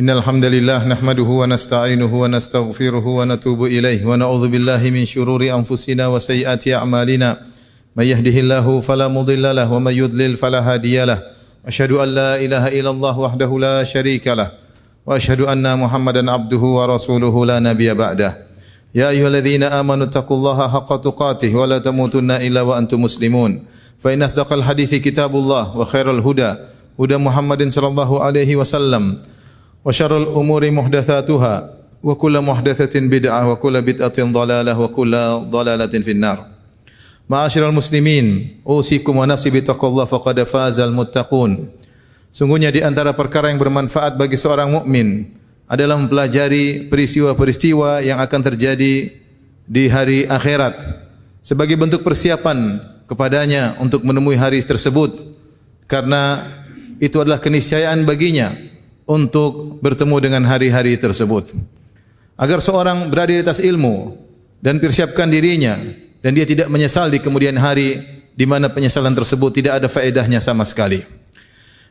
Innal hamdalillah nahmaduhu wa nasta'inuhu wa nastaghfiruhu wa natubu ilaihi wa na'udzu billahi min shururi anfusina wa sayyiati a'malina. May yahdihillahu fala mudilla lahu wa may yudlil fala hadiyalah. Asyhadu an la ilaha illallah wahdahu la syarikalah wa asyhadu anna Muhammadan abduhu wa rasuluhu la nabiyya ba'dah. Ya ayyuhalladzina amanu taqullaha haqqa tuqatih wa la tamutunna illa wa antum muslimun. Fa inna asdaqal hadithi kitabullah wa khairal huda huda Muhammadin sallallahu alaihi wasallam. Wa syarrul umuri muhdatsatuha wa kullu muhdatsatin bid'ah wa kullu bid'atin dhalalah wa kullu dhalalatin finnar. Ma'asyiral muslimin, usikum wa nafsi bittaqwallah faqad fazal muttaqun. Sungguhnya di antara perkara yang bermanfaat bagi seorang mukmin adalah mempelajari peristiwa-peristiwa yang akan terjadi di hari akhirat sebagai bentuk persiapan kepadanya untuk menemui hari tersebut, karena itu adalah keniscayaan baginya untuk bertemu dengan hari-hari tersebut. Agar seorang berada di atas ilmu dan persiapkan dirinya dan dia tidak menyesal di kemudian hari di mana penyesalan tersebut tidak ada faedahnya sama sekali.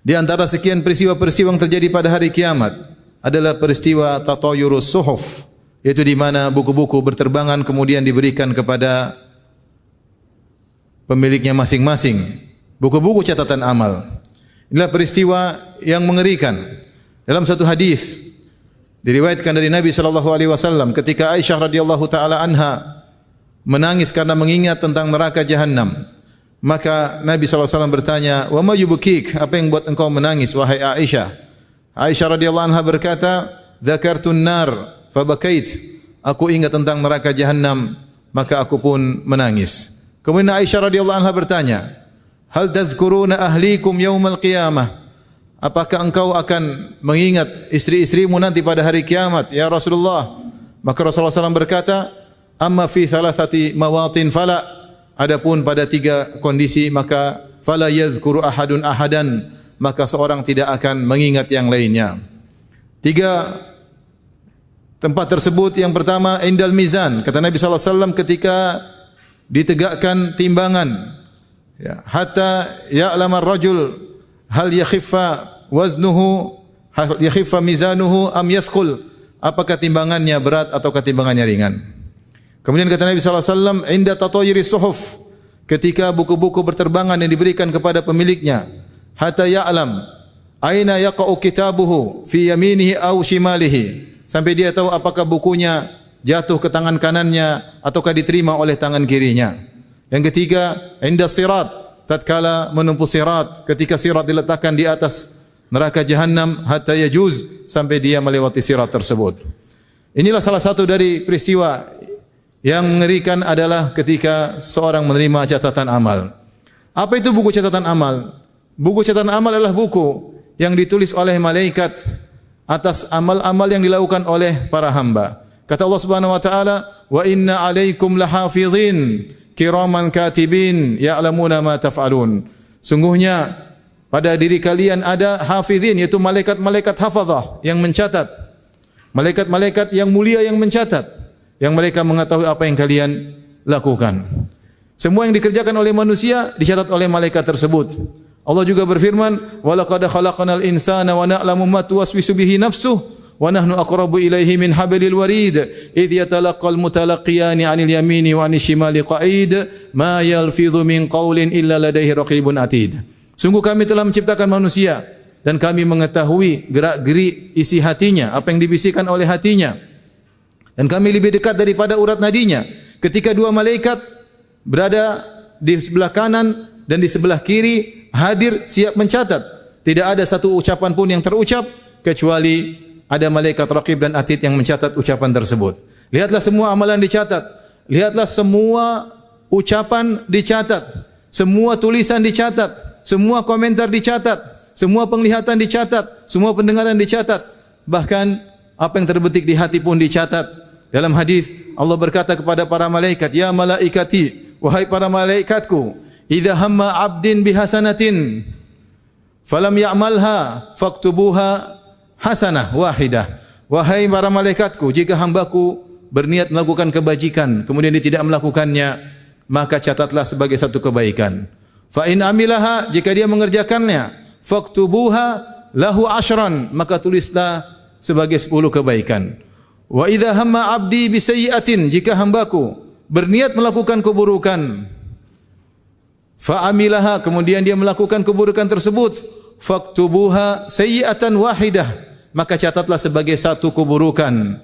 Di antara sekian peristiwa-peristiwa yang terjadi pada hari kiamat adalah peristiwa tatayurus suhuf, yaitu di mana buku-buku berterbangan kemudian diberikan kepada pemiliknya masing-masing, buku-buku catatan amal. Inilah peristiwa yang mengerikan. Dalam satu hadis diriwayatkan dari Nabi sallallahu alaihi wasallam ketika Aisyah radhiyallahu taala anha menangis karena mengingat tentang neraka jahanam, maka Nabi sallallahu alaihi wasallam bertanya, "Wa ma yubkik? Apa yang buat engkau menangis wahai Aisyah?" Aisyah radhiyallahu anha berkata, "Dzakartun nar fabakait." Aku ingat tentang neraka jahanam, maka aku pun menangis. Kemudian Aisyah radhiyallahu anha bertanya, "Hal tadhkuruna ahlikum yaumal qiyamah?" Apakah engkau akan mengingat istri-istrimu nanti pada hari kiamat, ya Rasulullah? Maka Rasulullah SAW berkata, amma fi thalathati mawatin fala. Adapun pada 3 kondisi maka fala yadhkuru ahadun ahadan, maka seorang tidak akan mengingat yang lainnya. 3 tempat tersebut, yang pertama indal mizan, kata Nabi SAW ketika ditegakkan timbangan, ya, hatta ya'lamar rajul hal yakhiffa waznuhu, hal yakhiffa mizanuhu am yathqul, apakah timbangannya berat atau timbangannya ringan. Kemudian kata Nabi sallallahu alaihi wasallam, inda tatayiri suhuf, ketika buku-buku berterbangan yang diberikan kepada pemiliknya, hatta ya'lam aina yaqa'u kitabuhu fi yaminihi aw shimalihi, sampai dia tahu apakah bukunya jatuh ke tangan kanannya ataukah diterima oleh tangan kirinya. Yang ketiga, inda sirat, tatkala menempuh sirat, ketika sirat diletakkan di atas neraka jahanam, hatta yajuz, sampai dia melewati sirat tersebut. Inilah salah satu dari peristiwa yang mengerikan adalah ketika seorang menerima catatan amal. Apa itu buku catatan amal? Buku catatan amal adalah buku yang ditulis oleh malaikat atas amal-amal yang dilakukan oleh para hamba. Kata Allah Subhanahu wa taala, "Wa inna 'alaikum lahafizin kiraman katibin ya'lamuna ma taf'alun." Sungguhnya pada diri kalian ada hafizin, yaitu malaikat-malaikat hafazah yang mencatat. Malaikat-malaikat yang mulia yang mencatat, yang mereka mengetahui apa yang kalian lakukan. Semua yang dikerjakan oleh manusia dicatat oleh malaikat tersebut. Allah juga berfirman, "Wa laqad khalaqnal insana wa na'lamu ma tuwaswisu bihi nafsuhu wa nahnu aqrabu ilaihi min hablil warid idh yatalaqqal mutalaqiyani 'anil yamini wa 'anil shimali qa'id ma yalfidhu min qawlin illa ladaihi raqibun atid." Sungguh kami telah menciptakan manusia dan kami mengetahui gerak-gerik isi hatinya, apa yang dibisikkan oleh hatinya, dan kami lebih dekat daripada urat nadinya. Ketika 2 malaikat berada di sebelah kanan dan di sebelah kiri, hadir siap mencatat, tidak ada satu ucapan pun yang terucap kecuali ada malaikat raqib dan atid yang mencatat ucapan tersebut. Lihatlah semua amalan dicatat. Lihatlah semua ucapan dicatat. Semua tulisan dicatat. Semua komentar dicatat. Semua penglihatan dicatat. Semua pendengaran dicatat. Bahkan apa yang terbetik di hati pun dicatat. Dalam hadis Allah berkata kepada para malaikat, "Ya malaikati, wahai para malaikatku, idza hamma 'abdin bihasanatin falam ya'malha faktubuha hasanah wahidah." Wahai para malaikatku, jika hambaku berniat melakukan kebajikan kemudian dia tidak melakukannya, maka catatlah sebagai satu kebaikan. Fa in amilaha, jika dia mengerjakannya, faktubuha lahu ashran, maka tulislah sebagai 10 kebaikan. Wa idza hamma 'abdi bi sayyi'atin, jika hambaku berniat melakukan keburukan, fa amilaha, kemudian dia melakukan keburukan tersebut, faktubuha sayyi'atan wahidah, maka catatlah sebagai satu keburukan.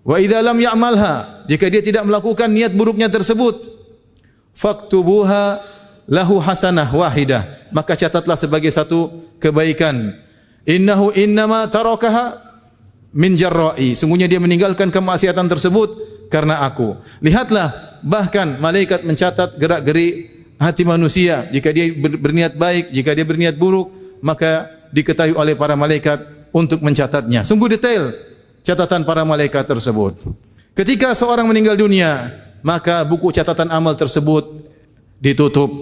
Wa idza lam ya'malha, jika dia tidak melakukan niat buruknya tersebut, faktubuha lahu hasanah wahidah, maka catatlah sebagai satu kebaikan. Innahu innama tarakaha min jarra'i, sungguhnya dia meninggalkan kemaksiatan tersebut karena aku. Lihatlah, bahkan malaikat mencatat gerak-gerik hati manusia. Jika dia berniat baik, jika dia berniat buruk, maka diketahui oleh para malaikat untuk mencatatnya. Sungguh detail catatan para malaikat tersebut. Ketika seorang meninggal dunia, maka buku catatan amal tersebut ditutup,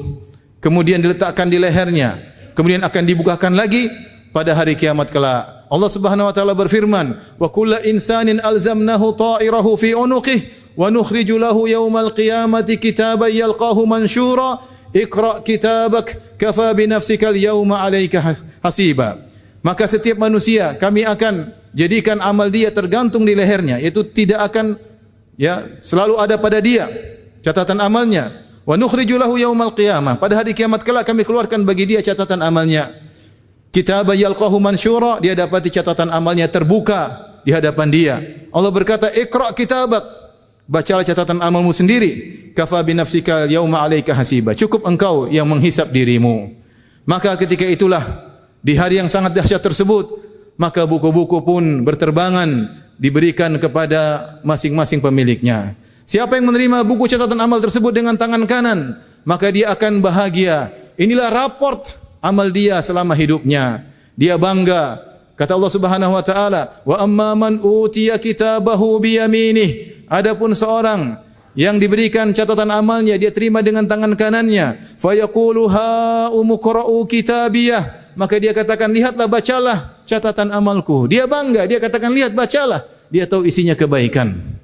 kemudian diletakkan di lehernya, kemudian akan dibukakan lagi pada hari kiamat kelak. Allah Subhanahu wa taala berfirman, "Wa kullu insanin alzamnahu ta'irahu fi unuqihi wa nukhriju lahu yaumal qiyamati kitaban yalqahu mansyura, iqra' kitabak kafa bi nafsikal yauma 'alaika hasiba." Maka setiap manusia kami akan jadikan amal dia tergantung di lehernya, yaitu tidak akan selalu ada pada dia catatan amalnya. Wa nukhriju lahu yaumal qiyamah, pada hari kiamat kelak kami keluarkan bagi dia catatan amalnya. Kitab yalqahu mansyura, dia dapati catatan amalnya terbuka di hadapan dia. Allah berkata, "Iqra' kitabak." Bacalah catatan amalmu sendiri. Kafa bi nafsika yauma 'alaika hasiba. Cukup engkau yang menghisap dirimu. Maka ketika itulah, di hari yang sangat dahsyat tersebut, maka buku-buku pun berterbangan diberikan kepada masing-masing pemiliknya. Siapa yang menerima buku catatan amal tersebut dengan tangan kanan, maka dia akan bahagia. Inilah raport amal dia selama hidupnya. Dia bangga. Kata Allah Subhanahu wa taala, "Wa amman utiya kitabahu bi yaminih." Adapun seorang yang diberikan catatan amalnya, dia terima dengan tangan kanannya, fa yaqulu ha umqra'u kitabiyah, maka dia katakan, "Lihatlah, bacalah catatan amalku." Dia bangga, dia katakan, "Lihat, bacalah." Dia tahu isinya kebaikan.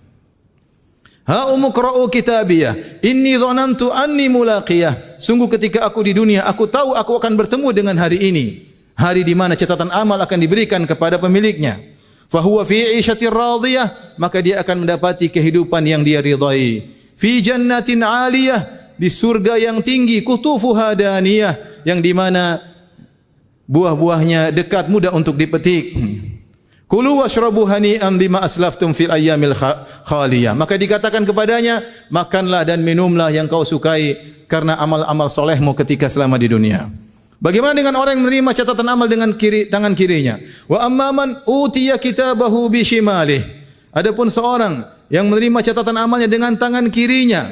Ha umqra'u kitabiyah, inni dhanantu anni mulaqiyah. Sungguh ketika aku di dunia, aku tahu aku akan bertemu dengan hari ini. Hari di mana catatan amal akan diberikan kepada pemiliknya. Fa huwa fi 'ishatir radiyah, maka dia akan mendapati kehidupan yang dia ridai. Fi jannatin 'aliyah, di surga yang tinggi, kutufuha daniyah, yang di mana buah-buahnya dekat, mudah untuk dipetik. Kulu washrabu hani'an bima aslaftum fil ayyamil khaliyah. Maka dikatakan kepadanya, makanlah dan minumlah yang kau sukai karena amal-amal solehmu ketika selama di dunia. Bagaimana dengan orang yang menerima catatan amal dengan tangan kirinya? Wa amman utiya kitabahu bi shimalih. Adapun seorang yang menerima catatan amalnya dengan tangan kirinya,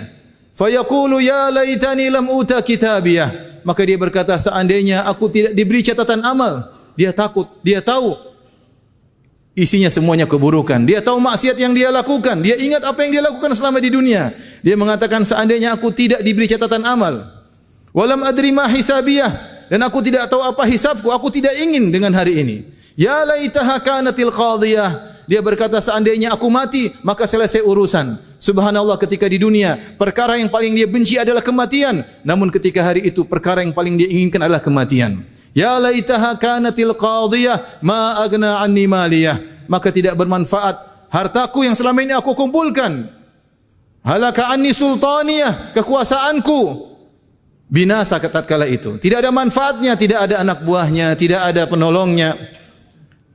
fa yaqulu ya laitani lam uta kitabiyah. Maka dia berkata, seandainya aku tidak diberi catatan amal. Dia takut, dia tahu isinya semuanya keburukan. Dia tahu maksiat yang dia lakukan. Dia ingat apa yang dia lakukan selama di dunia. Dia mengatakan, seandainya aku tidak diberi catatan amal. Walam adri ma hisabiyah, dan aku tidak tahu apa hisabku. Aku tidak ingin dengan hari ini. Ya laitaha kanatil qadiyah. Dia berkata, seandainya aku mati, maka selesai urusan. Subhanallah, ketika di dunia, perkara yang paling dia benci adalah kematian. Namun ketika hari itu, perkara yang paling dia inginkan adalah kematian. Ya laitaha kanatil qadiyah ma agna anni maliyah, maka tidak bermanfaat hartaku yang selama ini aku kumpulkan. Halaka anni sultaniyah, kekuasaanku binasa tatkala itu. Tidak ada manfaatnya, tidak ada anak buahnya, tidak ada penolongnya.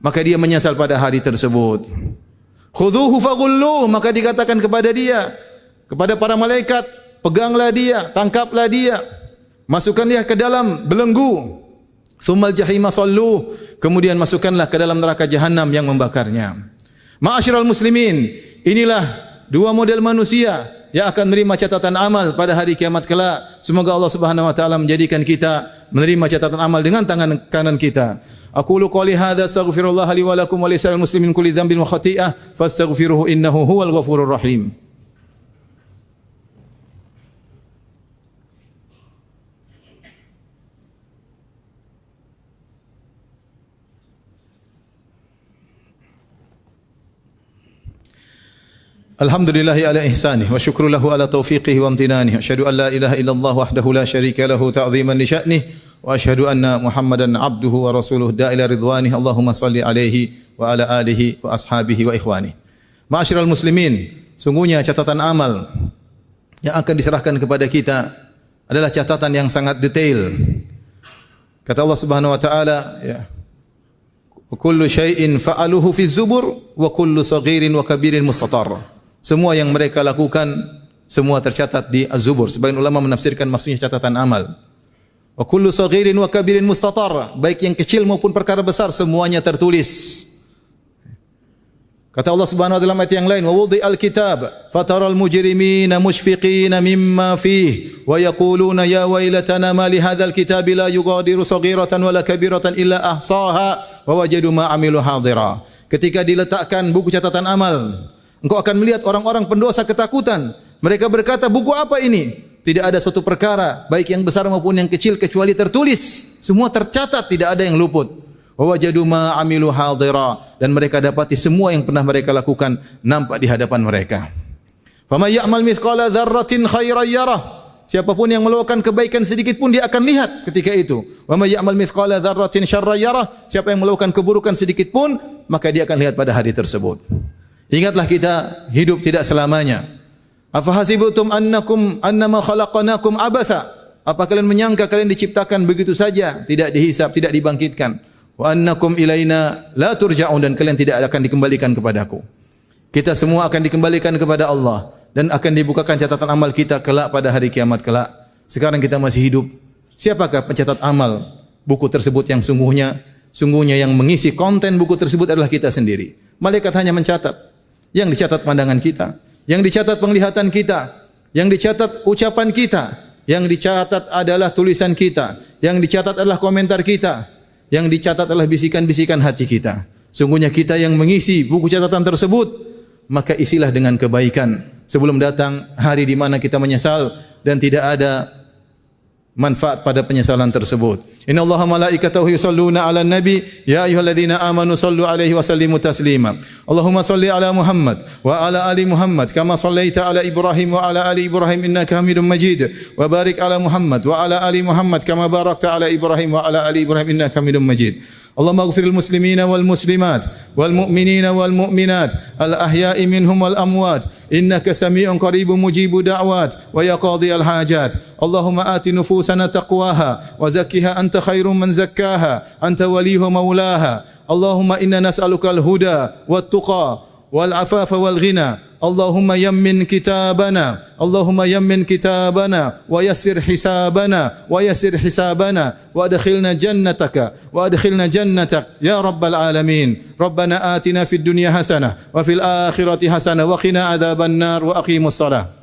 Maka dia menyesal pada hari tersebut. Khudhuhu faghulluh, maka dikatakan kepada dia, kepada para malaikat, peganglah dia, tangkaplah dia, masukkan dia ke dalam belenggu. Tsummal jahima sallu, kemudian masukkanlah ke dalam neraka jahanam yang membakarnya. Ma'asyiral muslimin, inilah dua model manusia yang akan menerima catatan amal pada hari kiamat kelak. Semoga Allah Subhanahu wa taala menjadikan kita menerima catatan amal dengan tangan kanan kita. Aqulu qouli hadza astaghfirullah li wa lakum wa lisal muslimin kulli dhanbin wa khati'ah fastaghfiruhu innahu huwal ghafurur rahim. Alhamdulillahi ala ihsanih wa syukru lahu ala taufiqihi wa amtinanih. Asyhadu an la ilaha illallah wahdahu la syarika lahu ta'ziman li sya'nih wa asyhadu anna Muhammadan abduhu wa rasuluhu da'ila ridwanih. Allahumma salli alaihi wa ala alihi wa ashabihi wa ikhwani. Ma'asyiral muslimin, sungguhnya catatan amal yang akan diserahkan kepada kita adalah catatan yang sangat detail. Kata Allah Subhanahu wa taala, ya, kullu syai'in fa'aluhu fi zubur wa kullu saghirin wa kabirin mustatar. Semua yang mereka lakukan semua tercatat di Az-Zubur. Sebagian ulama menafsirkan maksudnya catatan amal. Wa kullu saghirin wa kabirin mustatar, baik yang kecil maupun perkara besar semuanya tertulis. Kata Allah Subhanahu wa taala dalam ayat yang lain, wa wudi'al kitab fataral mujrimina mushfiqina mimma fihi wa yaquluna ya wailatana ma li hadzal kitabi la yughadiru saghiratan wala kabiratan illa ahsaha wa wajadu ma amilu hadira. Ketika diletakkan buku catatan amal, engkau akan melihat orang-orang pendosa ketakutan. Mereka berkata, buku apa ini? Tidak ada suatu perkara, baik yang besar maupun yang kecil, kecuali tertulis. Semua tercatat, tidak ada yang luput. Wa wajadu ma amilu hadira, dan mereka dapati semua yang pernah mereka lakukan nampak di hadapan mereka. Faman ya'mal mithqala dzarratin khairan yarah. Siapapun yang melakukan kebaikan sedikit pun dia akan lihat ketika itu. Wa may ya'mal mithqala dzarratin syarran yarah. Siapa yang melakukan keburukan sedikit pun, maka dia akan lihat pada hari tersebut. Ingatlah kita hidup tidak selamanya. Afa hasibtum annama khalaqnakum abatha? Apa kalian menyangka kalian diciptakan begitu saja, tidak dihisab, tidak dibangkitkan? Wa annakum ilaina la turja'un, dan kalian tidak akan dikembalikan kepadaku. Kita semua akan dikembalikan kepada Allah dan akan dibukakan catatan amal kita kelak pada hari kiamat kelak. Sekarang kita masih hidup. Siapakah pencatat amal buku tersebut yang sungguhnya yang mengisi konten buku tersebut adalah kita sendiri. Malaikat hanya mencatat. Yang dicatat pandangan kita, yang dicatat penglihatan kita, yang dicatat ucapan kita, yang dicatat adalah tulisan kita, yang dicatat adalah komentar kita, yang dicatat adalah bisikan-bisikan hati kita. Sungguhnya kita yang mengisi buku catatan tersebut, maka isilah dengan kebaikan sebelum datang hari di mana kita menyesal dan tidak ada manfaat pada penyesalan tersebut. Inna Allaha malaikatahu yusalluna 'alan nabi ya ayyuhalladzina amanu sallu 'alaihi wa sallimu taslima. Allahumma salli 'ala Muhammad wa 'ala ali Muhammad kama sallaita 'ala Ibrahim wa 'ala ali Ibrahim innaka Hamidum Majid. Wa barik 'ala Muhammad wa 'ala ali Muhammad kama barakta 'ala Ibrahim wa 'ala ali Ibrahim innaka Hamidum Majid. Allahumma ighfir lil muslimina wal muslimat wal mu'minina wal mu'minat al ahya'i minhum wal amwat innaka sami'un qaribun mujibud da'wat wa ya qadhiyal hajat. Allahumma ati nufusana taqwaha wa zakkiha anta khairum man zakkaha anta waliyuha maulaha. Allahumma inna nas'aluka al huda wat tuqa wal afafa wal ghina. Allahumma yammin kitabana, Allahumma yammin kitabana wa yassir hisabana wa yassir hisabana wa adkhilna jannataka wa adkhilna jannatak ya rabbal alamin. Rabbana atina fid dunya hasanah wa fil akhirati hasanah wa qina adzaban nar wa aqimus salah.